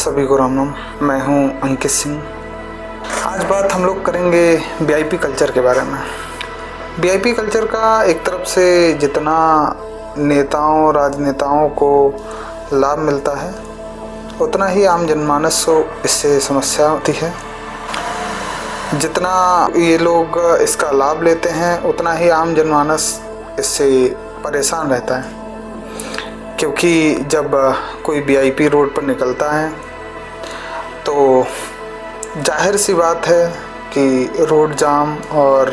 सभी को राम राम। मैं हूं अंकित सिंह। आज बात हम लोग करेंगे वीआईपी कल्चर के बारे में। वीआईपी कल्चर का एक तरफ से जितना नेताओं राजनेताओं को लाभ मिलता है उतना ही आम जनमानस को इससे समस्या होती है। जितना ये लोग इसका लाभ लेते हैं उतना ही आम जनमानस इससे परेशान रहता है, क्योंकि जब कोई वीआईपी रोड पर निकलता है तो जाहिर सी बात है कि रोड जाम और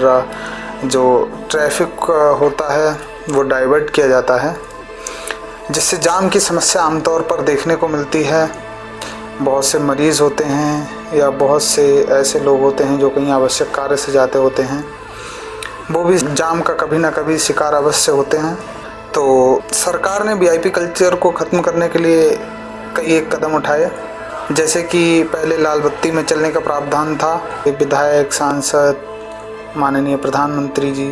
जो ट्रैफिक होता है वो डाइवर्ट किया जाता है, जिससे जाम की समस्या आमतौर पर देखने को मिलती है। बहुत से मरीज़ होते हैं या बहुत से ऐसे लोग होते हैं जो कहीं आवश्यक कार्य से जाते होते हैं, वो भी जाम का कभी ना कभी शिकार अवश्य होते हैं। तो सरकार ने वीआईपी कल्चर को ख़त्म करने के लिए कई एक कदम उठाए, जैसे कि पहले लाल बत्ती में चलने का प्रावधान था। विधायक, सांसद, माननीय प्रधानमंत्री जी,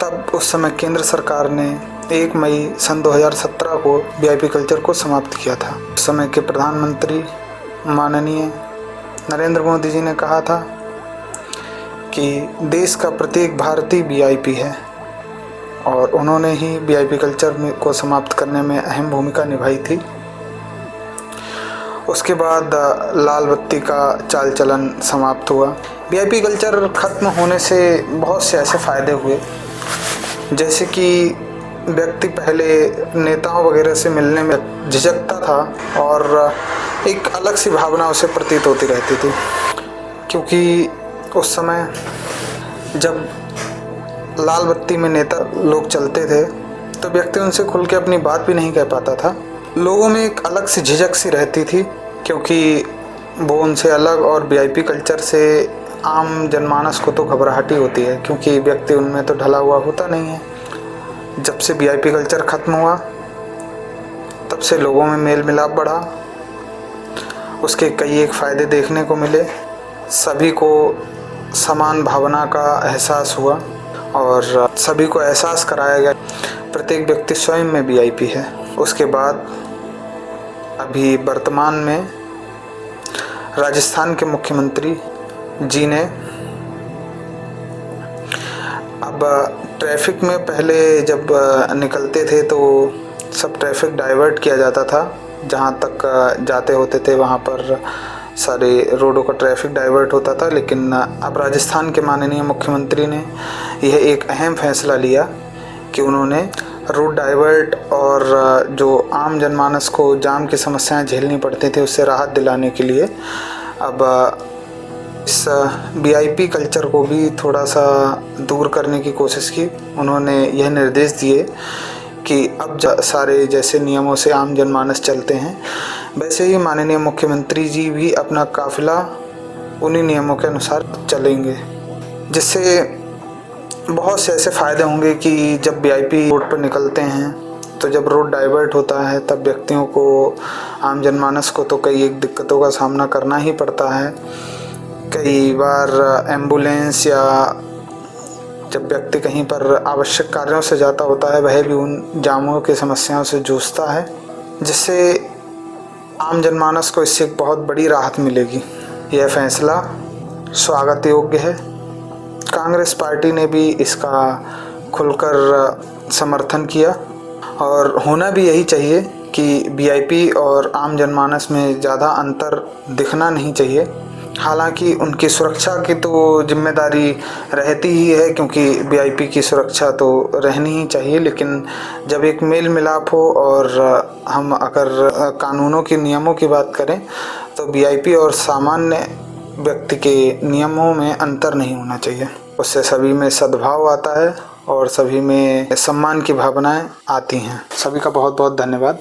तब उस समय केंद्र सरकार ने 1 मई सन 2017 को वीआईपी कल्चर को समाप्त किया था। उस समय के प्रधानमंत्री माननीय नरेंद्र मोदी जी ने कहा था कि देश का प्रत्येक भारतीय वीआईपी है, और उन्होंने ही वीआईपी कल्चर को समाप्त करने में अहम भूमिका निभाई थी। उसके बाद लाल बत्ती का चाल चलन समाप्त हुआ। वीआईपी कल्चर ख़त्म होने से बहुत से ऐसे फ़ायदे हुए, जैसे कि व्यक्ति पहले नेताओं वगैरह से मिलने में झिझकता था और एक अलग सी भावना उसे प्रतीत होती रहती थी, क्योंकि उस समय जब लाल बत्ती में नेता लोग चलते थे तो व्यक्ति उनसे खुल के अपनी बात भी नहीं कह पाता था। लोगों में एक अलग सी झिझक सी रहती थी, क्योंकि वो उनसे अलग, और वीआईपी कल्चर से आम जनमानस को तो घबराहट ही होती है, क्योंकि व्यक्ति उनमें तो ढला हुआ होता नहीं है। जब से वीआईपी कल्चर ख़त्म हुआ तब से लोगों में मेल मिलाप बढ़ा, उसके कई एक फ़ायदे देखने को मिले। सभी को समान भावना का एहसास हुआ और सभी को एहसास कराया गया प्रत्येक व्यक्ति स्वयं में वीआईपी है। उसके बाद अभी वर्तमान में राजस्थान के मुख्यमंत्री जी ने अब ट्रैफिक में पहले जब निकलते थे तो सब ट्रैफिक डाइवर्ट किया जाता था, जहाँ तक जाते होते थे वहाँ पर सारे रोडों का ट्रैफिक डाइवर्ट होता था। लेकिन अब राजस्थान के माननीय मुख्यमंत्री ने यह एक अहम फैसला लिया कि उन्होंने रोड डाइवर्ट और जो आम जनमानस को जाम की समस्याएं झेलनी पड़ती थी उससे राहत दिलाने के लिए अब इस वीआईपी कल्चर को भी थोड़ा सा दूर करने की कोशिश की। उन्होंने यह निर्देश दिए कि अब सारे जैसे नियमों से आम जनमानस चलते हैं वैसे ही माननीय मुख्यमंत्री जी भी अपना काफिला उन्हीं नियमों के अनुसार चलेंगे, जिससे बहुत से ऐसे फ़ायदे होंगे कि जब वीआईपी रोड पर निकलते हैं तो जब रोड डाइवर्ट होता है तब व्यक्तियों को, आम जनमानस को तो कई एक दिक्कतों का सामना करना ही पड़ता है। कई बार एम्बुलेंस या जब व्यक्ति कहीं पर आवश्यक कार्यों से जाता होता है वह भी उन जामों की समस्याओं से जूझता है, जिससे आम जनमानस को इससे एक बहुत बड़ी राहत मिलेगी। यह फैसला स्वागत योग्य है। कांग्रेस पार्टी ने भी इसका खुलकर समर्थन किया, और होना भी यही चाहिए कि वीआईपी और आम जनमानस में ज़्यादा अंतर दिखना नहीं चाहिए। हालांकि उनकी सुरक्षा की तो जिम्मेदारी रहती ही है, क्योंकि वीआईपी की सुरक्षा तो रहनी ही चाहिए, लेकिन जब एक मेल मिलाप हो और हम अगर कानूनों के नियमों की बात करें तो वीआईपी और सामान्य व्यक्ति के नियमों में अंतर नहीं होना चाहिए। उससे सभी में सद्भाव आता है और सभी में सम्मान की भावनाएं आती हैं। सभी का बहुत बहुत धन्यवाद।